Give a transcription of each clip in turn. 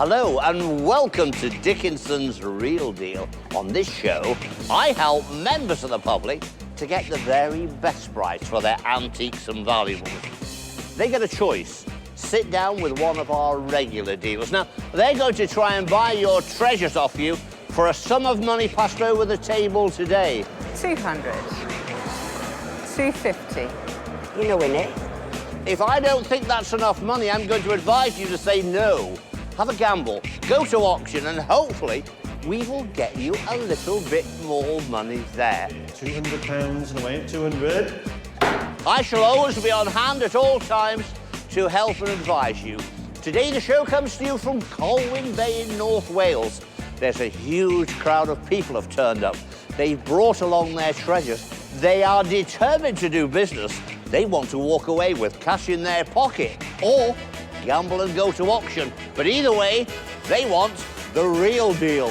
Hello and welcome to Dickinson's Real Deal. On this show, I help members of the public to get the very best price for their antiques and valuables. They get a choice. Sit down with one of our regular dealers. Now, they're going to try and buy your treasures off you for a sum of money passed over the table today. 200. 250. You know, innit? If I don't think that's enough money, I'm going to advise you to say no. Have a gamble, go to auction, and hopefully we will get you a little bit more money there. £200 and away at 200. I shall always be on hand at all times to help and advise you. Today the show comes to you from Colwyn Bay in North Wales. There's a huge crowd of people have turned up. They've brought along their treasures. They are determined to do business. They want to walk away with cash in their pocket or gamble and go to auction. But either way, they want the real deal.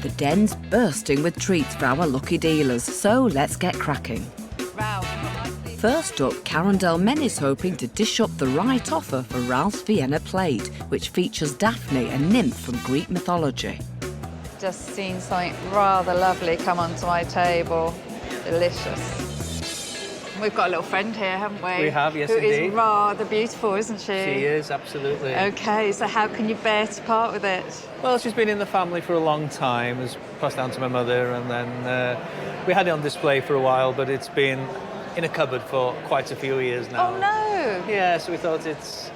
The den's bursting with treats for our lucky dealers, so let's get cracking. First up, Karen Delmen is hoping to dish up the right offer for Ralph's Vienna plate, which features Daphne, a nymph from Greek mythology. Just seen something rather lovely come onto my table. Delicious. We've got a little friend here, haven't we? We have, yes, Who indeed. is rather beautiful, isn't she? She is, absolutely. OK, so how can you bear to part with it? Well, she's been in the family for a long time. It was passed down to my mother, and then we had it on display for a while, but it's been in a cupboard for quite a few years now. Oh, no. Yeah, so we thought it's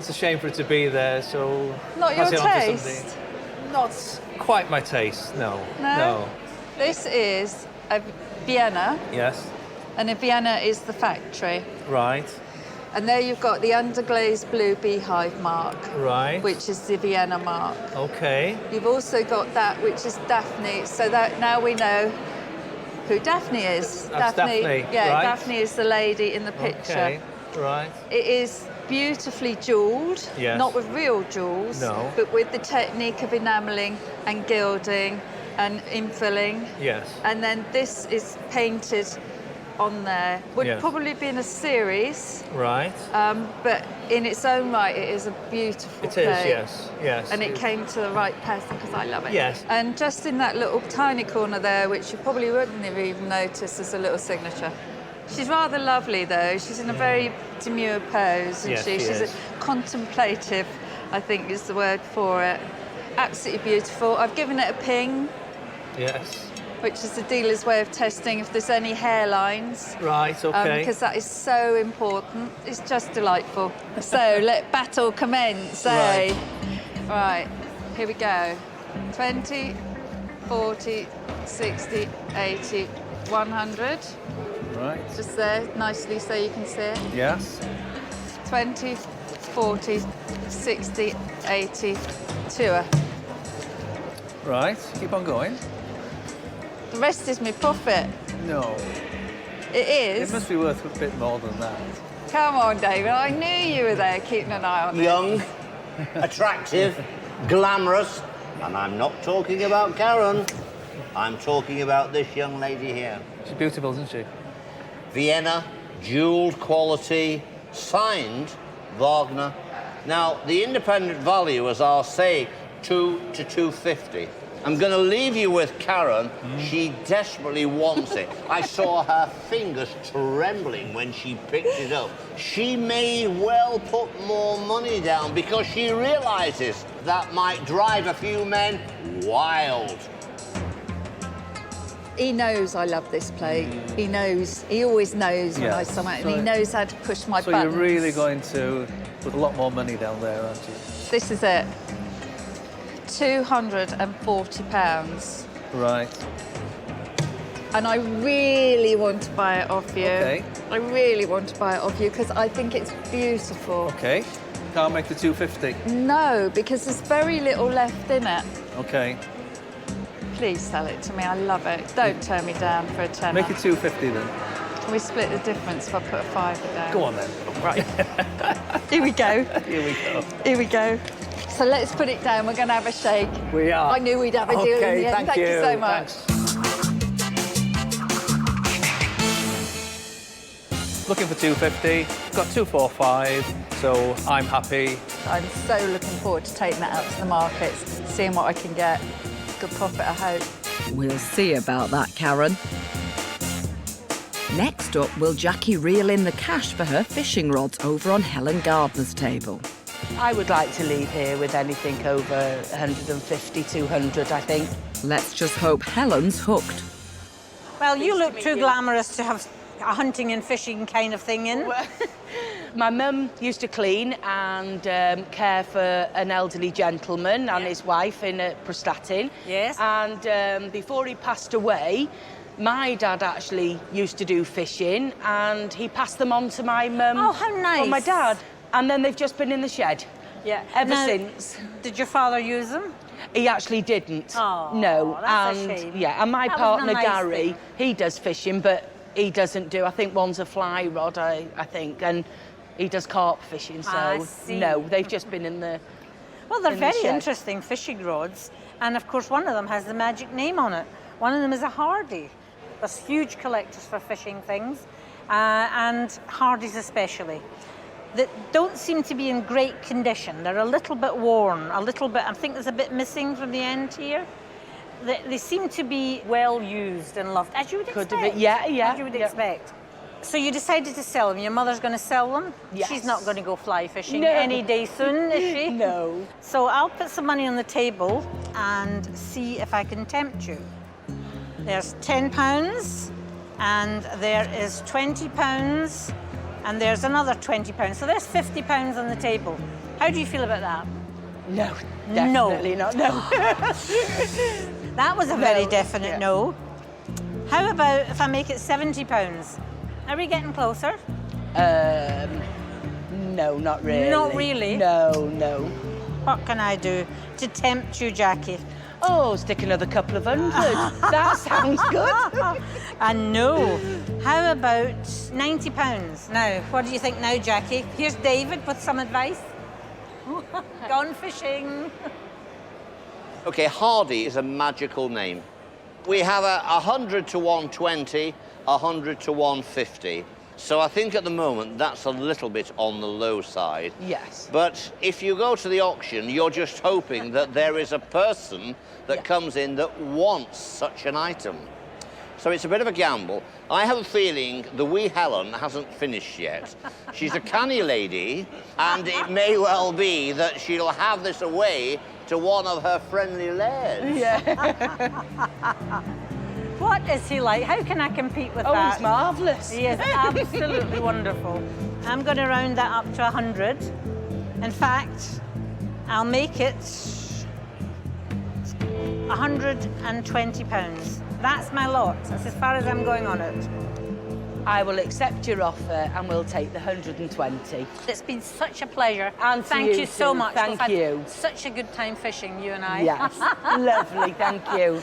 a shame for it to be there, so... Not your pass it on to taste? somebody. Not quite my taste, no. No? This is a Vienna, Yes, and a Vienna is the factory. right, And there you've got the underglazed blue beehive mark, right. which is the Vienna mark. OK, You've also got that, which is Daphne, so that now we know who Daphne is. That's Daphne, Yeah, right. Daphne is the lady in the picture. OK, right. It is beautifully jewelled, Yes. not with real jewels, No. but with the technique of enamelling and gilding and infilling. Yes, And then this is painted on there. Would Yes. probably be in a series, right. but in its own right, it is a beautiful It is, plate. yes. And it came to the right person because I love it. Yes. And just in that little tiny corner there, which you probably wouldn't have even noticed, is a little signature. She's rather lovely though. She's in a very demure pose, isn't Yes, she? she She's is. contemplative, I think is the word for it. Absolutely beautiful. I've given it a ping, Yes. which is the dealer's way of testing if there's any hairlines. Right, OK. Because that is so important. It's just delightful. So let battle commence, eh? Right, here we go. 20, 40, 60, 80, 100. Right. Just there, nicely so you can see it. Yes. 20, 40, 60, 80, 2. Right. Keep on going. The rest is my profit. No. It is. It must be worth a bit more than that. Come on, David. I knew you were there keeping an eye on it. Young, attractive, glamorous, and I'm not talking about Karen. I'm talking about this young lady here. She's beautiful, isn't she? Vienna, jewelled quality, signed Wagner. Now, the independent valuers are saying 2 to 250. I'm going to leave you with Karen. She desperately wants it. I saw her fingers trembling when she picked it up. She may well put more money down because she realises that might drive a few men wild. He knows I love this plate. He knows. He always knows when I Yes. come out, and he knows how to push my So buttons. you're really going to put a lot more money down there, aren't you? This is it. £240. Right. And I really want to buy it off you. Okay. I really want to buy it off you because I think it's beautiful. OK. Can't make the 250. No, because there's very little left in it. OK. Please sell it to me. I love it. Don't turn me down for a tenner. Make it 250 then. Can we split the difference if I put a fiver down? Go on then. Right. Here we go. Here we go. Here we go. So let's put it down. We're going to have a shake. We are. I knew we'd have a deal in the OK, end. thank you. So much. Thanks. looking for 250, got 245, so I'm happy. I'm so looking forward to taking that out to the markets, seeing what I can get. Good profit, I hope. We'll see about that, Karen. Next up, will Jackie reel in the cash for her fishing rods over on Helen Gardner's table? I would like to leave here with anything over 150, 200, I think. Let's just hope Helen's hooked. Well, you look too glamorous to have a hunting and fishing kind of thing in. My mum used to clean and care for an elderly gentleman and his wife in Prestatyn. Yes. And before he passed away, my dad actually used to do fishing and he passed them on to my mum. Oh, how nice. Or my dad. And then they've just been in the shed. Yeah. Ever Now, since. Did your father use them? He actually didn't. Oh, no. that's and a shame. yeah, and my That was partner a nice Gary, thing. he does fishing, but he doesn't do. I think one's a fly rod, I think, and he does carp fishing. So I see. no, they've just been in the. Well, they're in the very shed. interesting fishing rods. And of course, one of them has the magic name on it. One of them is a Hardy. There's huge collectors for fishing things, and Hardys especially, that don't seem to be in great condition. They're a little bit worn, a little bit, I think there's a bit missing from the end here. They seem to be well used and loved, as you would Could expect. have been, yeah, As you would yeah. expect. So you decided to sell them. Your mother's going to sell them? Yes. She's not going to go fly fishing No. any day soon, is she? No. So I'll put some money on the table and see if I can tempt you. There's £10 and there is £20 and there's another £20. So there's £50 on the table. How do you feel about that? No, definitely not. No. That was a very No, definite yeah. no. How about if I make it £70? Are we getting closer? No, not really. Not really? No. What can I do to tempt you, Jackie? Oh, stick another couple of hundred. That sounds good. And no. How about £90? Now, what do you think now, Jackie? Here's David with some advice. Gone fishing. Okay, Hardy is a magical name. We have 100 to 120, 100 to 150. So I think at the moment that's a little bit on the low side. Yes. But if you go to the auction, you're just hoping that there is a person that Yeah. comes in that wants such an item. So it's a bit of a gamble. I have a feeling the wee Helen hasn't finished yet. She's a canny lady, and it may well be that she'll have this away to one of her friendly lairs. What is he like? How can I compete with Oh, that? he's marvellous. He is absolutely wonderful. I'm going to round that up to 100. In fact, I'll make it £120. That's my lot. That's as far as I'm going on it. I will accept your offer and we'll take the 120. It's been such a pleasure. And to thank you you so too. much. Thank We've had you. Such a good time fishing, you and I. Yes, lovely, thank you.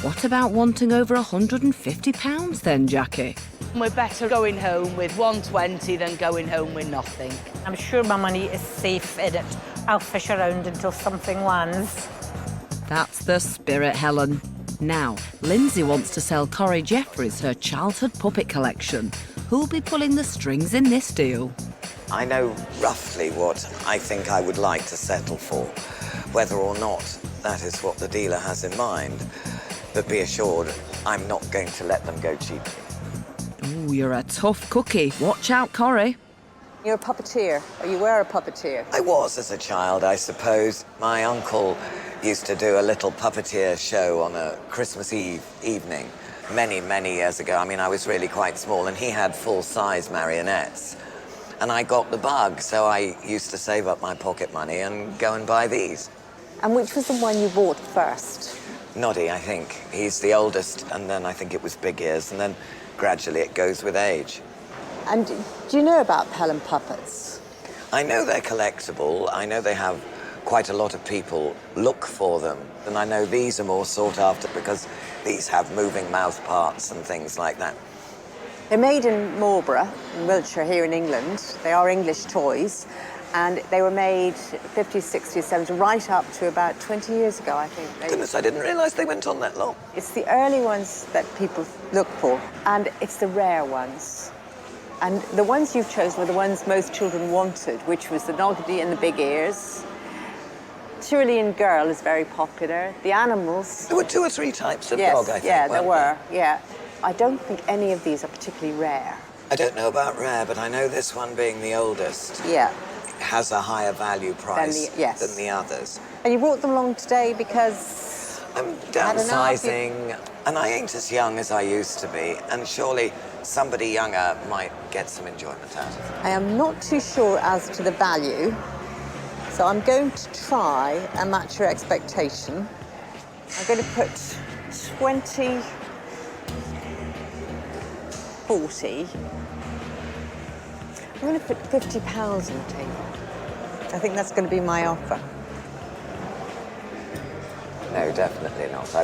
What about wanting over £150 then, Jackie? We're better going home with 120 than going home with nothing. I'm sure my money is safe in it. I'll fish around until something lands. That's the spirit, Helen. Now, Lindsay wants to sell Corrie Jeffries her childhood puppet collection. Who'll be pulling the strings in this deal? I know roughly what I think I would like to settle for, whether or not that is what the dealer has in mind. But be assured, I'm not going to let them go cheaply. Ooh, you're a tough cookie. Watch out, Corrie. You're a puppeteer, or you were a puppeteer. I was as a child, I suppose. My uncle used to do a little puppeteer show on a Christmas Eve evening many, many years ago. I mean, I was really quite small, and he had full-size marionettes. And I got the bug, so I used to save up my pocket money and go and buy these. And which was the one you bought first? Noddy, I think. He's the oldest, and then I think it was Big Ears, and then gradually it goes with age. And do you know about Helen puppets? I know they're collectible. I know they have quite a lot of people look for them. And I know these are more sought after because these have moving mouth parts and things like that. They're made in Marlborough, in Wiltshire, here in England. They are English toys. And they were made 50s, 60s, 70s, right up to about 20 years ago, I think. Goodness, I didn't realise they went on that long. It's the early ones that people look for, and it's the rare ones. And the ones you've chosen were the ones most children wanted, which was the Nogody and the big ears. Tyrolean Girl is very popular. The animals... There were 2 or 3 types of yes, dog, I think. yeah, there weren't were, yeah. I don't think any of these are particularly rare. I don't know about rare, but I know this one being the oldest Yeah. has a higher value price than the others. And you brought them along today because... I'm downsizing, and I ain't as young as I used to be, and surely somebody younger might get some enjoyment out of it. I am not too sure as to the value, so I'm going to try and match your expectation. I'm going to put 20, 40. I'm going to put £50 on the table. I think that's going to be my offer. No, definitely not. I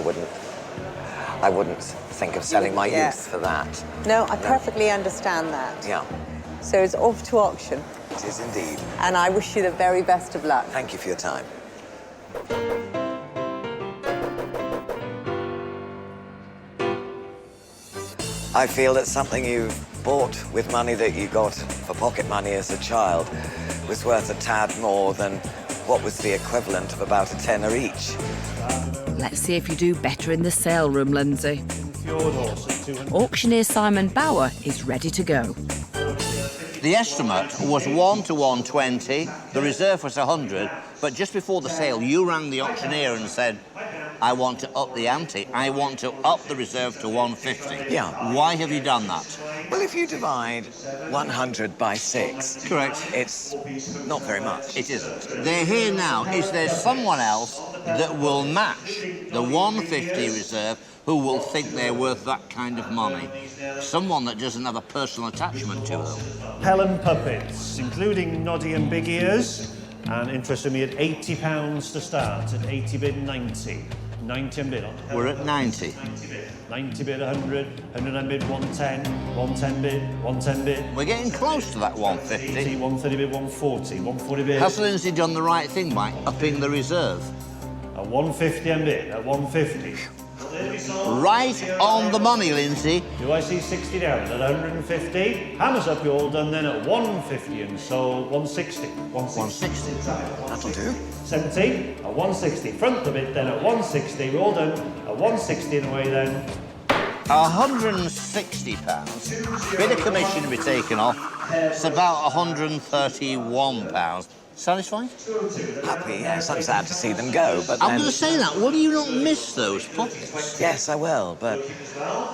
wouldn't think of selling my youth for that. No, I perfectly understand that. Yeah. So it's off to auction. It is indeed. And I wish you the very best of luck. Thank you for your time. I feel that something you bought with money that you got for pocket money as a child was worth a tad more than what was the equivalent of about a tenner each. Let's see if you do better in the sale room, Lindsay. Fjord horse at 200. Auctioneer Simon Bauer is ready to go. The estimate was 1 to 120. The reserve was 100. But just before the sale, you rang the auctioneer and said, I want to up the ante. I want to up the reserve to 150. Yeah. Why have you done that? Well, if you divide 100 by 6... Correct. It's not very much. It isn't. They're here now. Is there someone else that will match the 150 reserve who will think they're worth that kind of money? Someone that doesn't have a personal attachment to them. Pelham puppets, including Noddy and Big Ears, and interested me at £80 to start, at 80 bid 90. 90 and bid on. We're at 90. 90 bid 100, 100 and bid 110, 110 bid, 110 bid. We're getting close to that 150. 130 bid 140, 140 bid. Has Lindsay done the right thing by upping the reserve? At 150 and bid, at 150. Right on the money, Lindsay. Do I see 60 down at 150? Hammers up, you're all done then at 150 and so 160. 160. That'll do. 70 at 160. Front the bit then at 160. We're all done at 160 and away then. £160. Bit of commission to be taken off. It's about £131. Satisfied? Happy, yes. I'm sad to see them go, but I'm then... going to say that. Will you not miss those pockets? Yes, I will, but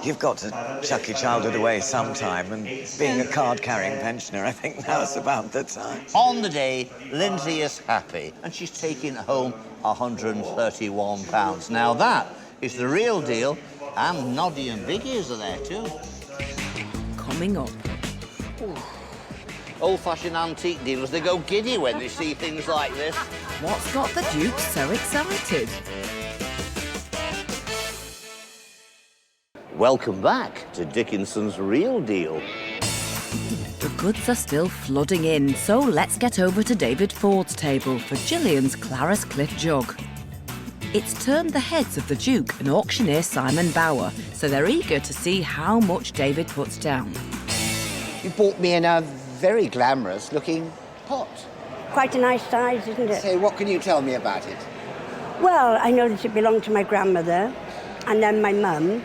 you've got to chuck your childhood away sometime, and being a card-carrying pensioner, I think now's about the time. On the day, Lindsay is happy, and she's taking home £131. Now that is the real deal, and Noddy and Big Ears are there too. Coming up. Old-fashioned antique dealers, they go giddy when they see things like this. What's got the Duke so excited? Welcome back to Dickinson's Real Deal. The goods are still flooding in, so let's get over to David Ford's table for Gillian's Clarice Cliff jug. It's turned the heads of the Duke and auctioneer Simon Bauer, so they're eager to see how much David puts down. You bought me in a very glamorous looking pot. Quite a nice size, isn't it? So what can you tell me about it? Well, I know that it belonged to my grandmother and then my mum,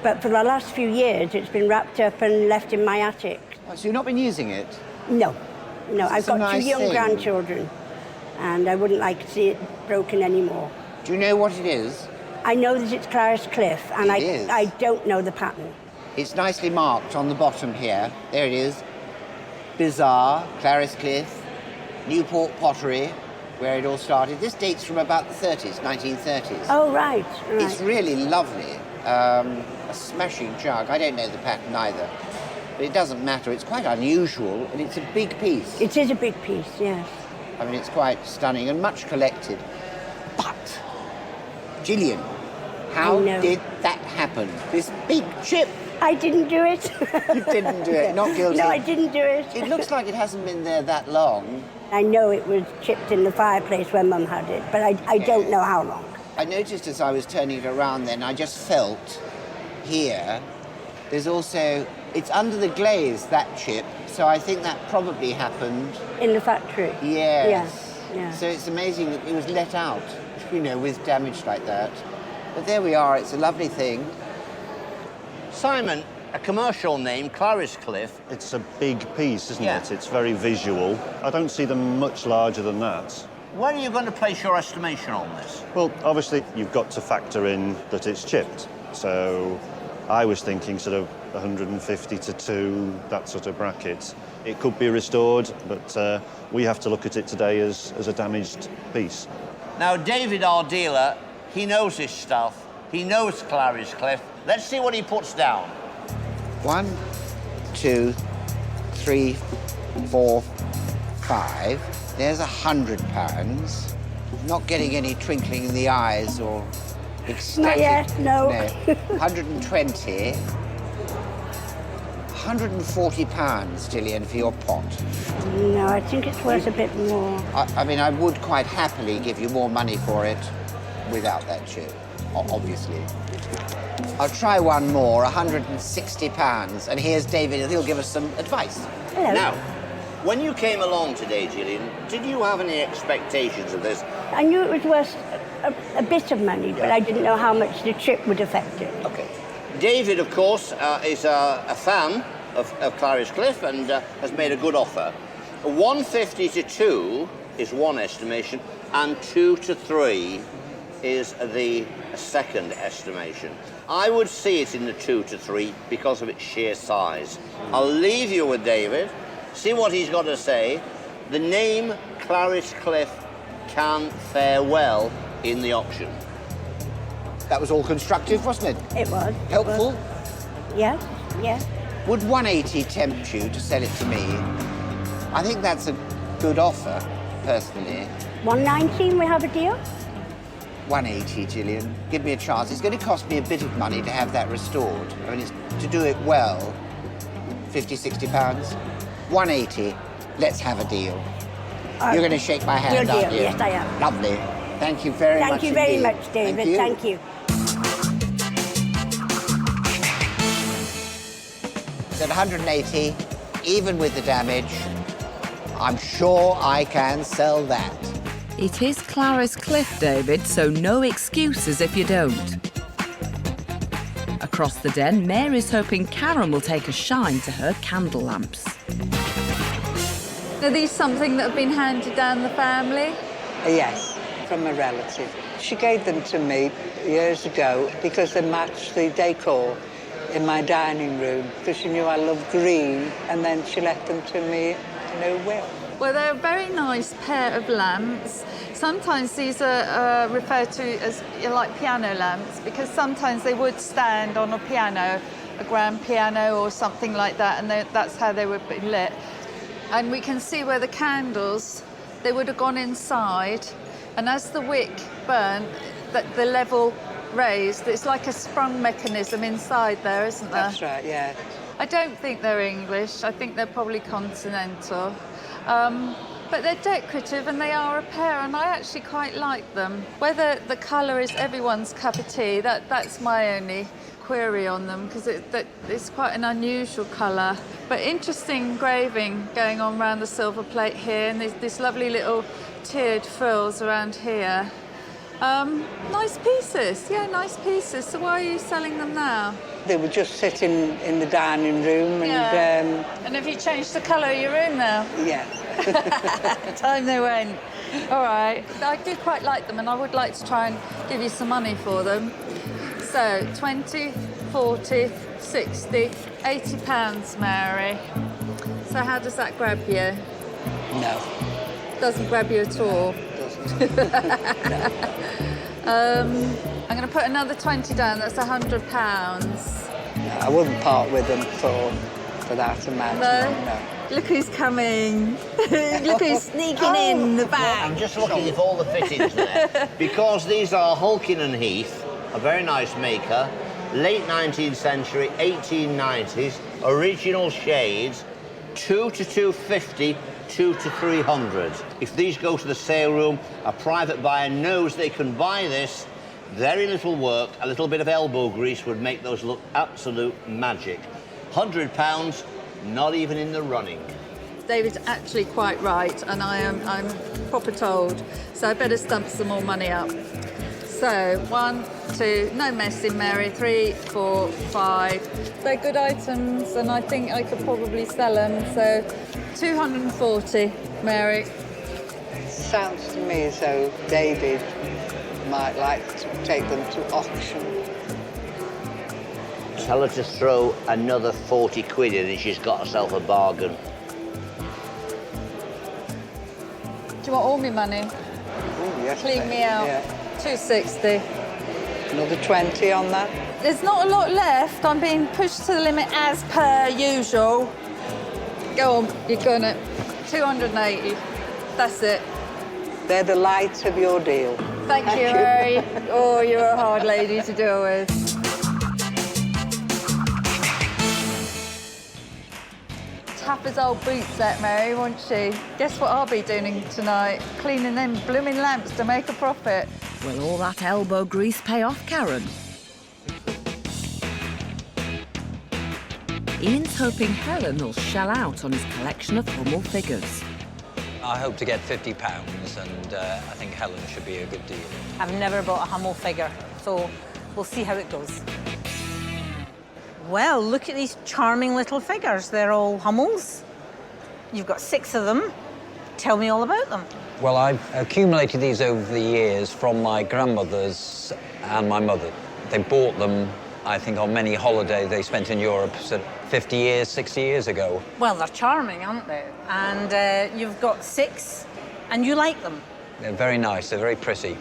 but for the last few years it's been wrapped up and left in my attic. Oh, so you've not been using it? No, I've got nice two young thing. grandchildren and I wouldn't like to see it broken anymore. Do you know what it is? I know that it's Clarice Cliff and It is. I don't know the pattern. It's nicely marked on the bottom here. There it is. Bizarre, Clarice Cliff, Newport Pottery, where it all started. This dates from about the 30s, 1930s. Oh, right. It's really lovely. A smashing jug. I don't know the pattern either. But it doesn't matter. It's quite unusual, and it's a big piece. It is a big piece, yes. I mean, it's quite stunning and much collected. But, Gillian, how did that happen? This big chip. I didn't do it. You didn't do it, not guilty. No, I didn't do it. It looks like it hasn't been there that long. I know it was chipped in the fireplace when Mum had it, but I don't know how long. I noticed as I was turning it around then, I just felt here, there's also, it's under the glaze, that chip, so I think that probably happened. In the factory? Yes. Yeah. So it's amazing that it was let out, you know, with damage like that. But there we are, it's a lovely thing. Simon, a commercial name, Clarice Cliff. It's a big piece, isn't Yeah. it? It's very visual. I don't see them much larger than that. Where are you going to place your estimation on this? Well, obviously, you've got to factor in that it's chipped. So I was thinking sort of 150 to 2, that sort of bracket. It could be restored, but we have to look at it today as a damaged piece. Now, David, our dealer, he knows his stuff. He knows Clarice Cliff. Let's see what he puts down. 1, 2, 3, 4, 5. There's £100. Not getting any twinkling in the eyes or ecstatic. Not yet, no. 120. £140, Gillian, for your pot. No, I think it's worth a bit more. I mean, I would quite happily give you more money for it without that chip, obviously. I'll try one more, £160. And here's David, he'll give us some advice. Hello. Now, when you came along today, Gillian, did you have any expectations of this? I knew it was worth a bit of money, but I didn't know how much the chip would affect it. Okay. David, of course, is a fan of Clarice Cliff and has made a good offer. 150 to 2 is one estimation, and 2 to 3 is the second estimation. I would see it in the 2 to 3 because of its sheer size. I'll leave you with David, see what he's got to say. The name Clarice Cliff can fare well in the auction. That was all constructive, wasn't it? It was. Helpful? Yes, yes. Would 180 tempt you to sell it to me? I think that's a good offer, personally. 119, we have a deal? 180, Gillian. Give me a chance. It's going to cost me a bit of money to have that restored. I mean, it's, to do it well, 50, 60 pounds. 180. Let's have a deal. You're going to shake my hand, aren't you? Yes, I am. Lovely. Thank you very much Thank you very indeed. much, David. Thank you. It's at 180, even with the damage. I'm sure I can sell that. It is Clarice Cliff, David, so no excuses if you don't. Across the den, Mary's hoping Karen will take a shine to her candle lamps. Are these something that have been handed down the family? Yes, from a relative. She gave them to me years ago because they matched the decor in my dining room because she knew I love green, and then she left them to me in her will. Well, they're a very nice pair of lamps. Sometimes these are referred to as like piano lamps because sometimes they would stand on a piano, a grand piano or something like that, and that's how they would be lit. And we can see where the candles, they would have gone inside, and as the wick burnt, the level raised. It's like a sprung mechanism inside there, isn't there? That's right, yeah. I don't think they're English. I think they're probably continental. But they're decorative and they are a pair, and I actually quite like them. Whether the colour is everyone's cup of tea, that's my only query on them, because it's quite an unusual colour. But interesting engraving going on around the silver plate here, and this lovely little tiered frills around here. Nice pieces, yeah, nice pieces. So why are you selling them now? They were just sitting in the dining room, and And have you changed the colour of your room now? yeah. Time they went. All right. I do quite like them, and I would like to try and give you some money for them. So 20, 40, 60, 80 pounds, Mary. So how does that grab you? No. Doesn't grab you at all? I'm going to put another 20 down. That's £100. I wouldn't part with them for that amount. No? Look who's coming. Look who's sneaking in the back. I'm just looking if all the fittings there. Because these are Hulkin and Heath, a very nice maker, late 19th century, 1890s, original shades, 2 to 250, 2 to 300. If these go to the sale room, a private buyer knows they can buy this. Very little work, a little bit of elbow grease would make those look absolute magic. £100, not even in the running. David's actually quite right, and I'm proper told, so I better stump some more money up. So 1, 2, no messing, Mary, 3, 4, 5. They're good items, and I think I could probably sell them, so 240, Mary. Sounds to me as though David might like to take them to auction. Tell her to throw another 40 quid in and she's got herself a bargain. Do you want all my money? Oh, yes. Clean me out. Yeah. 260. Another 20 on that. There's not a lot left. I'm being pushed to the limit as per usual. Go on, you're gonna. 280. That's it. They're the lights of your deal. Thank you, Mary. Oh, you're a hard lady to deal with. Tapper's old boot set, Mary, won't she? Guess what I'll be doing tonight? Cleaning them blooming lamps to make a profit. Will all that elbow grease pay off, Karen? Ian's hoping Helen will shell out on his collection of Hummel figures. I hope to get £50, and I think Helen should be a good deal. I've never bought a Hummel figure, so we'll see how it goes. Well, look at these charming little figures. They're all Hummels. You've got 6 of them. Tell me all about them. Well, I've accumulated these over the years from my grandmothers and my mother. They bought them, I think, on many holidays they spent in Europe 50 years, 60 years ago. Well, they're charming, aren't they? And you've got 6, and you like them. They're very nice, they're very pretty.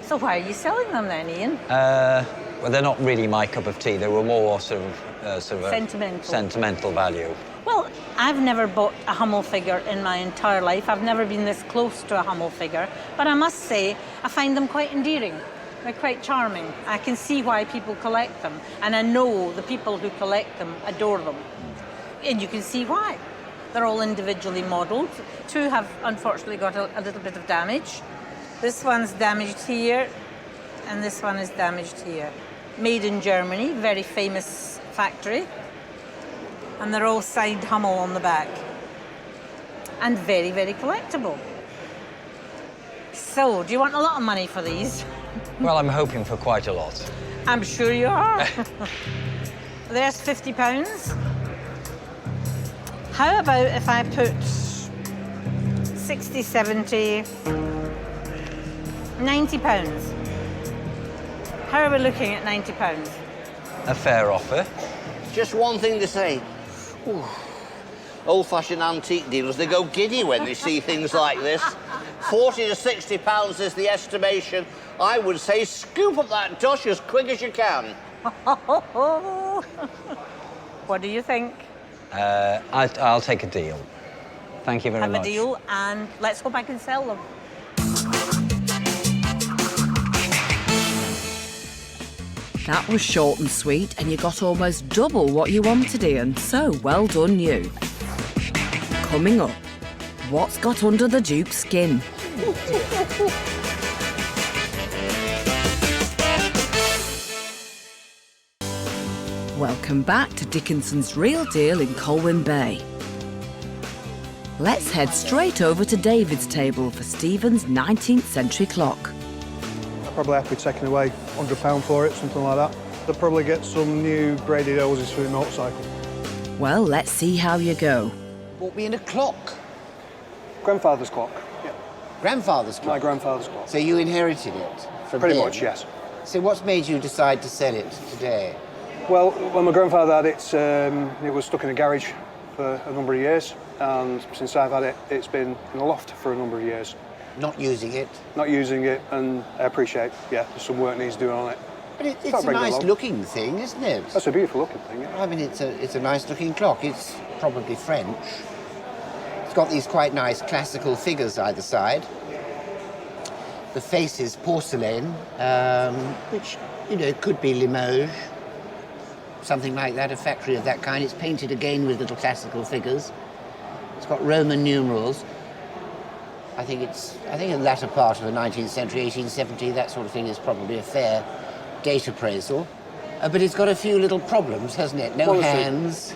So why are you selling them then, Ian? Well, they're not really my cup of tea. They were more sort of sentimental value. Well, I've never bought a Hummel figure in my entire life. I've never been this close to a Hummel figure. But I must say, I find them quite endearing. They're quite charming. I can see why people collect them. And I know the people who collect them adore them. And you can see why. They're all individually modelled. 2 have, unfortunately, got a little bit of damage. This one's damaged here, and this one is damaged here. Made in Germany, very famous factory. And they're all signed Hummel on the back. And very, very collectible. So, do you want a lot of money for these? Well, I'm hoping for quite a lot. I'm sure you are. There's £50. How about if I put 60, 70, £90? How are we looking at £90? A fair offer. Just one thing to say. Ooh. Old-fashioned antique dealers, they go giddy when they see things like this. 40 to 60 pounds is the estimation. I would say scoop up that dosh as quick as you can. What do you think? I'll take a deal. Thank you very much. Have a deal, and let's go back and sell them. That was short and sweet, and you got almost double what you wanted, Ian, so well done you. Coming up, what's got under the Duke's skin? Welcome back to Dickinson's Real Deal in Colwyn Bay. Let's head straight over to David's table for Stephen's 19th century clock. I'd probably have to be taking away £100 for it, something like that. They'll probably get some new braided hoses for the motorcycle. Well, let's see how you go. Bought me in a clock. Grandfather's clock, yeah. Grandfather's clock? My grandfather's clock. So you inherited it from Pretty him? much, yes. So what's made you decide to sell it today? Well, when my grandfather had it, it was stuck in a garage for a number of years, and since I've had it, it's been in a loft for a number of years. Not using it? Not using it, and I appreciate, yeah, there's some work needs doing on it. But it's a nice-looking thing, isn't it? That's a beautiful-looking thing, yeah. I mean, it's a nice-looking clock. It's probably French. It's got these quite nice classical figures either side. The face is porcelain, which, you know, could be Limoges, something like that, a factory of that kind. It's painted again with little classical figures. It's got Roman numerals. I think in the latter part of the 19th century, 1870, that sort of thing is probably a fair date appraisal. But it's got a few little problems, hasn't it? No hands,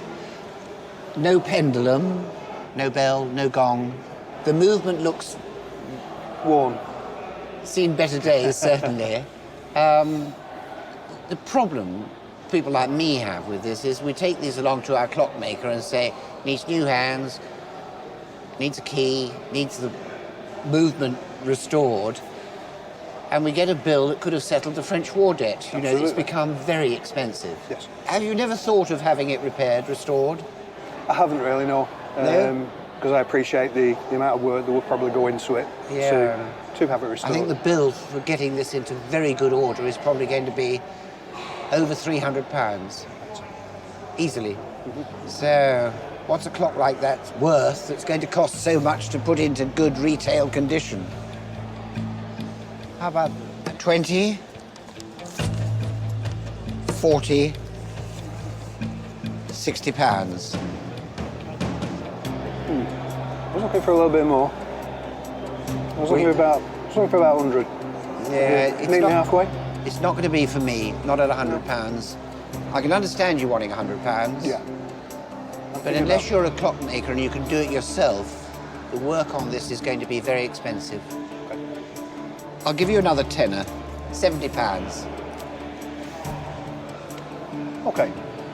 no pendulum, no bell, no gong. The movement looks... worn. Seen better days, certainly. The problem people like me have with this is we take these along to our clockmaker and say, needs new hands, needs a key, needs the movement restored, and we get a bill that could have settled the French war debt. You know, it's become very expensive. Yes. Have you never thought of having it repaired, restored? I haven't really, no. No? Because I appreciate the amount of work that would probably go into it to have it restored. I think the bill for getting this into very good order is probably going to be over £300. Easily. So, what's a clock like that worth that's going to cost so much to put into good retail condition? How about 20, 40, £60? I was looking for a little bit more. I was looking for about 100. Yeah, Meet me halfway. It's not going to be for me, not at £100. I can understand you wanting £100. Yeah. But unless you're a clockmaker and you can do it yourself, the work on this is going to be very expensive. Okay. I'll give you another tenner, £70. Okay,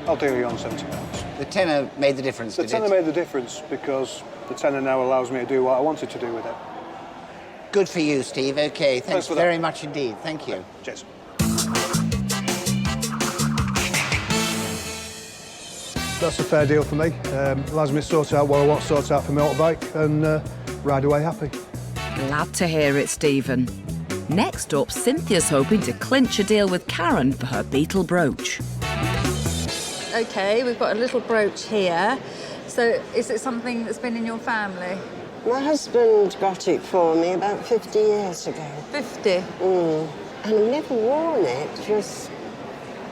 I'll deal you on £70. The tenner made the difference, The tenner made the difference because the tenner now allows me to do what I wanted to do with it. Good for you, Steve. Okay, thanks for very that. much indeed. Thank you. Cheers. That's a fair deal for me. Allows me to sort out what I want to sort out for my motorbike and ride away happy. Glad to hear it, Stephen. Next up, Cynthia's hoping to clinch a deal with Karen for her Beetle brooch. OK, we've got a little brooch here. So is it something that's been in your family? My husband got it for me about 50 years ago. 50? And I've never worn it, just...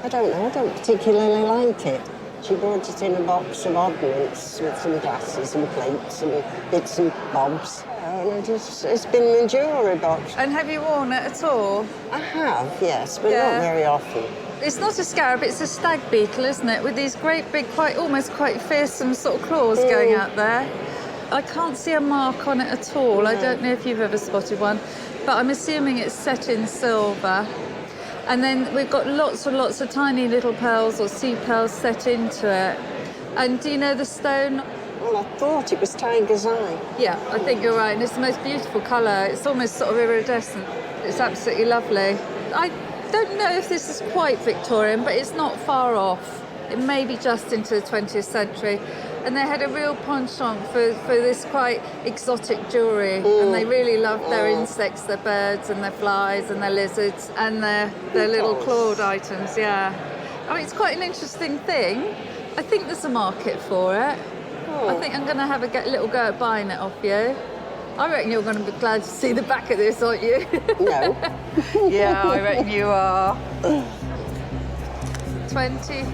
I don't know, I don't particularly like it. She brought it in a box of oddments with some glasses and plates and bits and bobs. And it's been my jewellery box. And have you worn it at all? I have, yes, but not very often. It's not a scarab, it's a stag beetle, isn't it? With these great big, almost quite fearsome sort of claws going out there. I can't see a mark on it at all. I don't know if you've ever spotted one, but I'm assuming it's set in silver. And then we've got lots and lots of tiny little pearls or sea pearls set into it. And do you know the stone? Well, I thought it was tiger's eye. Yeah, I think you're right. And it's the most beautiful colour. It's almost sort of iridescent. It's absolutely lovely. I don't know if this is quite Victorian, but it's not far off. It may be just into the 20th century. And they had a real penchant for this quite exotic jewellery. And they really loved their insects, their birds and their flies and their lizards and their little clawed items, yeah. I mean, it's quite an interesting thing. I think there's a market for it. I think I'm going to have a little go at buying it off you. I reckon you're going to be glad to see the back of this, aren't you? No. Yeah, I reckon you are. 20,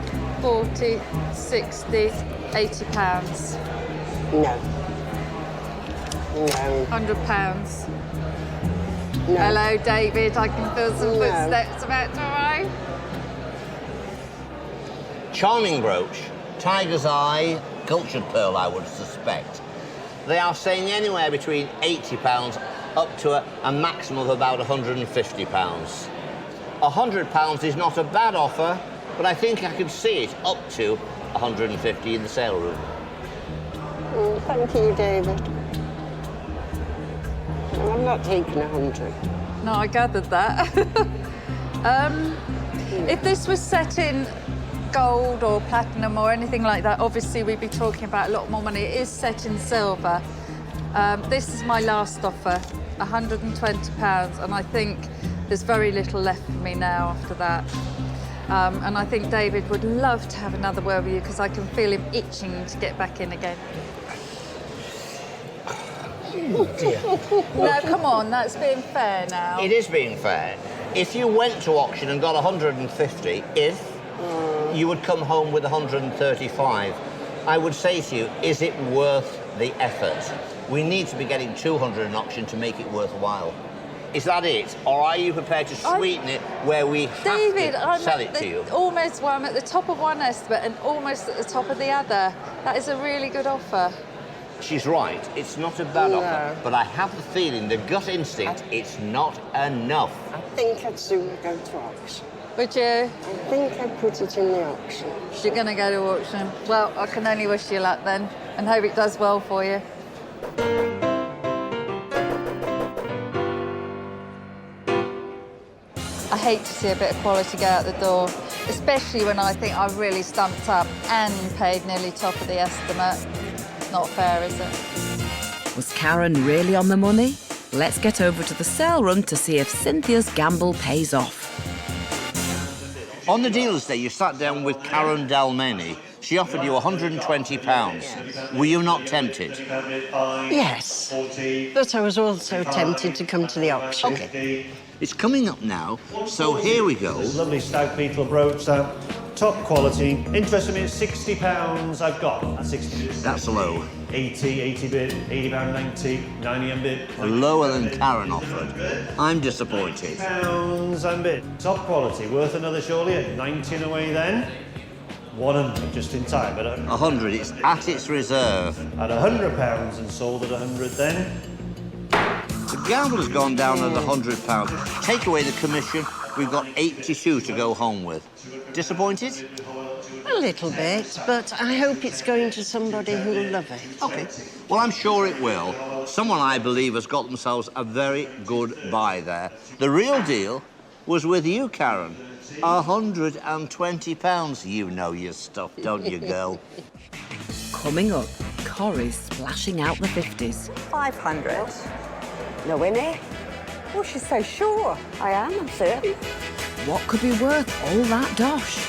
40, 60, £80. No. No. £100. No. Hello, David. I can feel some footsteps about to arrive. Charming brooch, tiger's eye, cultured pearl, I would suspect. They are saying anywhere between £80 up to a maximum of about £150. £100 is not a bad offer, but I think I could see it up to £150 in the sale room. Thank you, David. Well, I'm not taking 100. No, I gathered that. If this was set in gold or platinum or anything like that, obviously we'd be talking about a lot more money. It is set in silver. This is my last offer, £120, and I think there's very little left for me now after that. And I think David would love to have another word with you because I can feel him itching to get back in again. Oh dear. No, come on, that's being fair now. It is being fair. If you went to auction and got 150, you would come home with 135. I would say to you, is it worth the effort. We need to be getting 200 an auction to make it worthwhile. Is that it? Or are you prepared to sweeten it where we have David, to sell it to you? Almost, well, I'm at the top of one estimate and almost at the top of the other. That is a really good offer. She's right, it's not a bad offer, but I have the feeling, the gut instinct, it's not enough. I think I'd sooner go to auction. Would you? I think I'd put it in the auction. You're going to go to auction. Well, I can only wish you luck then and hope it does well for you. I hate to see a bit of quality go out the door, especially when I think I really stumped up and paid nearly top of the estimate. Not fair, is it? Was Karen really on the money? Let's get over to the sale room to see if Cynthia's gamble pays off. On the dealer's day, you sat down with Karen Dalmeny. She offered you £120. Were you not tempted? Yes, but I was also tempted to come to the auction. OK. It's coming up now, so here we go. Lovely stag beetle brooch, that top quality. Interested me at £60 I've got at 60. That's low. 80 bid, £80, 90 and bid. Lower than Karen offered. I'm disappointed. £90 and bid. Top quality, worth another surely at 90 and away then. 100 just in time, but 100, it's at its reserve. At £100 and sold at 100 then. The gamble has gone down at £100. Take away the commission, we've got 82 to go home with. Disappointed? A little bit, but I hope it's going to somebody who'll love it. OK. Well, I'm sure it will. Someone, I believe, has got themselves a very good buy there. The real deal was with you, Karen. £120. You know your stuff, don't you, girl? Coming up, Corrie's splashing out the 50s. 500. No, Winnie? Oh, she's so sure. I am, I'm certain. What could be worth all that dosh?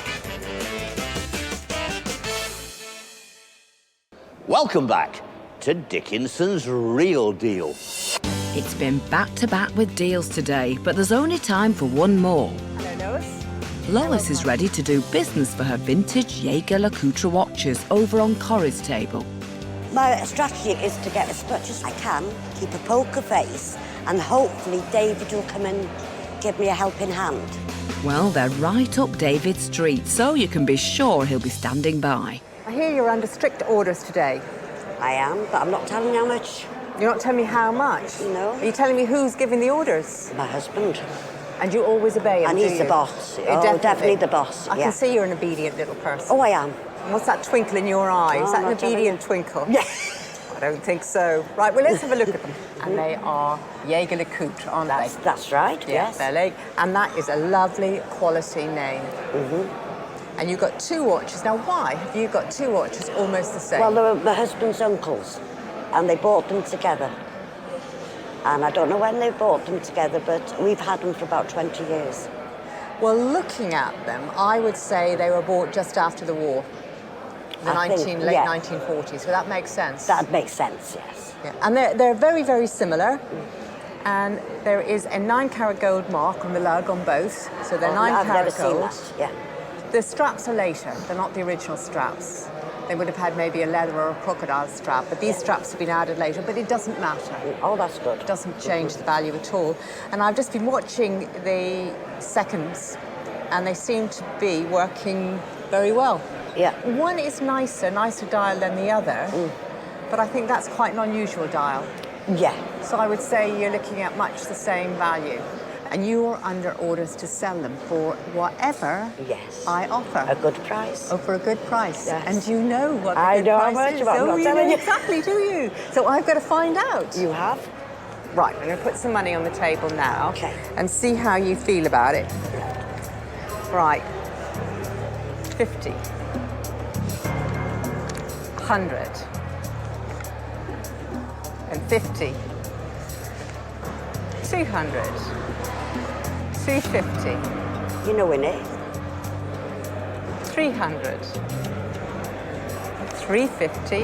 Welcome back to Dickinson's Real Deal. It's been back-to-back with deals today, but there's only time for one more. Hello, Lois. Lois is ready to do business for her vintage Jaeger-LeCoultre watches over on Corrie's table. My strategy is to get as much as I can, keep a poker face, and hopefully David will come and give me a helping hand. Well, they're right up David's street, so you can be sure he'll be standing by. I hear you're under strict orders today. I am, but I'm not telling you how much. You're not telling me how much? No. Are you telling me who's giving the orders? My husband. And you always obey him, And do he's you? the boss. Oh, definitely the boss, I yeah. can see you're an obedient little person. Oh, I am. And what's that twinkle in your eye? Is Oh, that an not telling obedient twinkle? Yeah. I don't think so. Right, well, let's have a look at them. And they are Jaeger-LeCoultre, aren't they? That's right, yes. They're and that is a lovely quality name. Mm-hmm. And you've got two watches. Now, why have you got two watches almost the same? Well, they were my husband's uncles, and they bought them together. And I don't know when they bought them together, but we've had them for about 20 years. Well, looking at them, I would say they were bought just after the war. Late 1940s, so that makes sense. That makes sense, yes. Yeah. And they're very, very similar. And there is a 9-carat gold mark on the lug on both. So they're 9-carat I've never gold. seen that, yeah. The straps are later. They're not the original straps. They would have had maybe a leather or a crocodile strap, but these straps have been added later, but it doesn't matter. Oh, that's good. It doesn't change the value at all. And I've just been watching the seconds, and they seem to be working very well. Yeah. One is nicer dial than the other, but I think that's quite an unusual dial. Yeah. So I would say you're looking at much the same value. And you are under orders to sell them for whatever I offer. A good price. Oh, for a good price. Yes. And you know what the I good know price how much, is. but I'm Oh, not you telling know you. exactly, do you? So I've got to find out. You have? Right, I'm going to put some money on the table now. Okay. And see how you feel about it. Right. 50. 100. And 50. 200. 250. You know, Winnie. 300. 350.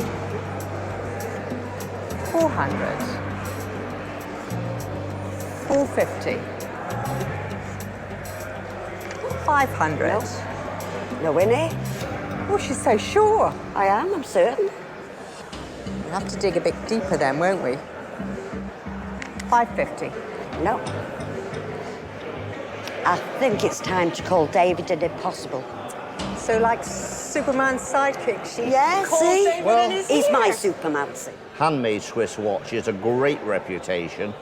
400. 450. 500. No, Winnie. Oh, she's so sure. I am, I'm certain. We'll have to dig a bit deeper then, won't we? 550. No. I think it's time to call David an impossible. So like Superman's sidekick, she Yeah, calls see? David Well, in his he's ear. my Superman, see? Handmade Swiss watch is a great reputation.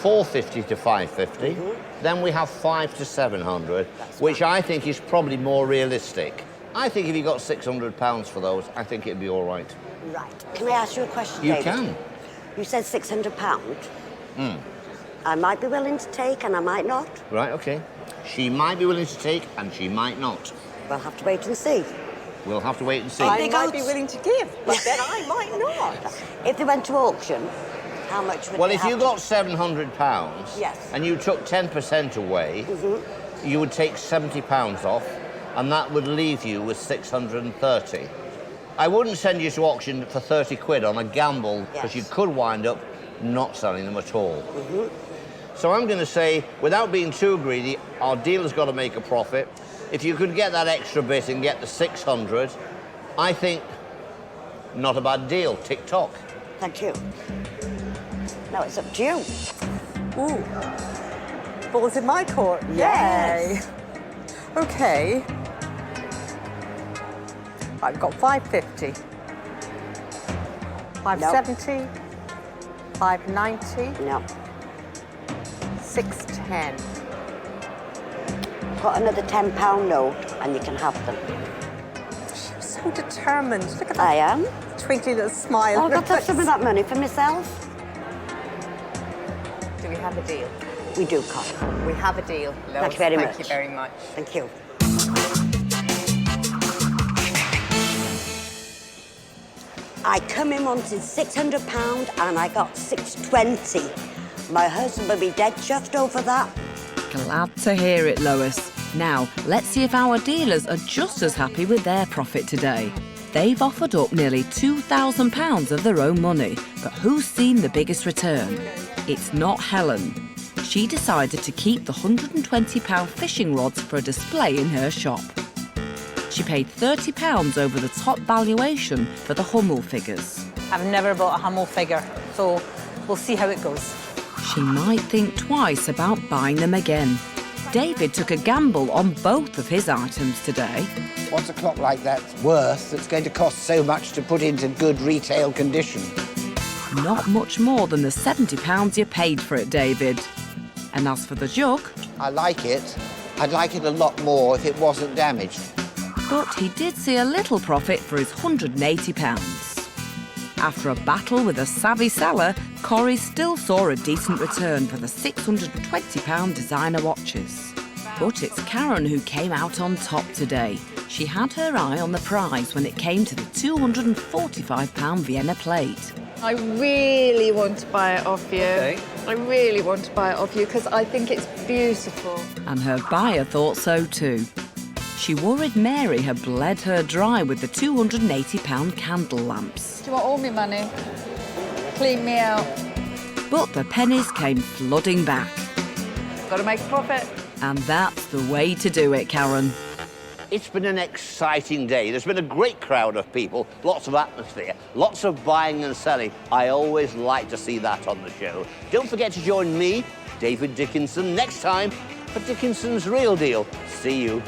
450 to 550. Then we have 5 to 700, which I think is probably more realistic. I think if you got £600 for those, I think it'd be all right. Right. Can I ask you a question, You David? can. You said £600. Mm. I might be willing to take and I might not. Right, okay. She might be willing to take and she might not. We'll have to wait and see. We'll have to wait and see. I might be willing to give, but then I might not. If they went to auction, how much would Well, they if have you to- got £700 Yes. and you took 10% away, you would take £70 off, and that would leave you with 630. I wouldn't send you to auction for 30 quid on a gamble, because you could wind up not selling them at all. So I'm going to say, without being too greedy, our dealer's got to make a profit. If you could get that extra bit and get the 600, I think not a bad deal. Tick-tock. Thank you. Now it's up to you. Ooh. Ball's in my court. Yes. Yay. Okay. I've got 550. 570. 590. No. 610. Got another £10 note and you can have them. She was so determined. Look at that. I am. Twinkly little smile. I've got to have some of that money for myself. Do we have a deal? We do, Colin. We have a deal. Lois. Thank you very much. Thank you very much. Thank you. I come in wanting £600 and I got 620. My husband will be dead chuffed over that. Glad to hear it, Lois. Now, let's see if our dealers are just as happy with their profit today. They've offered up nearly £2,000 of their own money, but who's seen the biggest return? It's not Helen. She decided to keep the £120 fishing rods for a display in her shop. She paid £30 over the top valuation for the Hummel figures. I've never bought a Hummel figure, so we'll see how it goes. She might think twice about buying them again. David took a gamble on both of his items today. What's a clock like that worth that's going to cost so much to put into good retail condition? Not much more than the £70 you paid for it, David. And as for the jug... I like it. I'd like it a lot more if it wasn't damaged. But he did see a little profit for his £180. After a battle with a savvy seller, Corrie still saw a decent return for the £620 designer watches. But it's Karen who came out on top today. She had her eye on the prize when it came to the £245 Vienna plate. I really want to buy it off you. Okay. I really want to buy it off you because I think it's beautiful. And her buyer thought so too. She worried Mary had bled her dry with the £280 candle lamps. Do you want all my money? Clean me out. But the pennies came flooding back. Got to make a profit. And that's the way to do it, Karen. It's been an exciting day. There's been a great crowd of people, lots of atmosphere, lots of buying and selling. I always like to see that on the show. Don't forget to join me, David Dickinson, next time for Dickinson's Real Deal. See you.